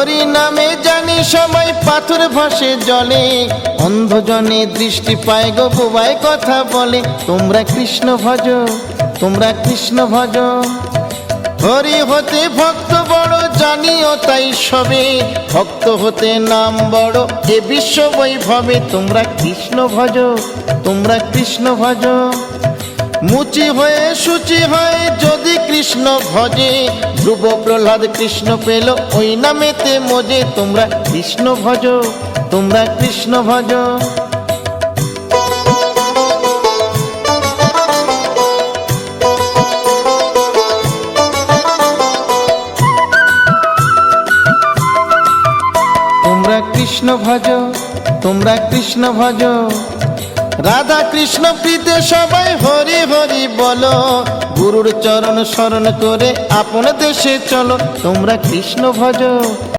হরি নামে জানি সবাই পাথর ভাসে জলে, অন্ধজনে দৃষ্টি পায় গো বোবায় কথা বলে। তোমরা কৃষ্ণ ভজ, তোমরা কৃষ্ণ ভজ। হরি হতে ভক্ত বড় জানিও তাই সবে, ভক্ত হতে নাম বড় এ বিশ্ব বৈভবে। তোমরা কৃষ্ণ ভজ, তোমরা কৃষ্ণ ভজ। মুচি হয়ে সূচি হয় যদি কৃষ্ণ ভজে, ধ্রুব প্রহ্লাদ কৃষ্ণ পেল ওই নামেতে মজে। তোমরা কৃষ্ণ ভজ, তোমরা কৃষ্ণ ভজ। তোমরা কৃষ্ণ ভজ, তোমরা কৃষ্ণ ভজ। রাধা কৃষ্ণ প্রীতে সবাই হরি হরি বলো, গুরুর চরণ শরণ করে আপন দেশে চলো। তোমরা কৃষ্ণ ভজ।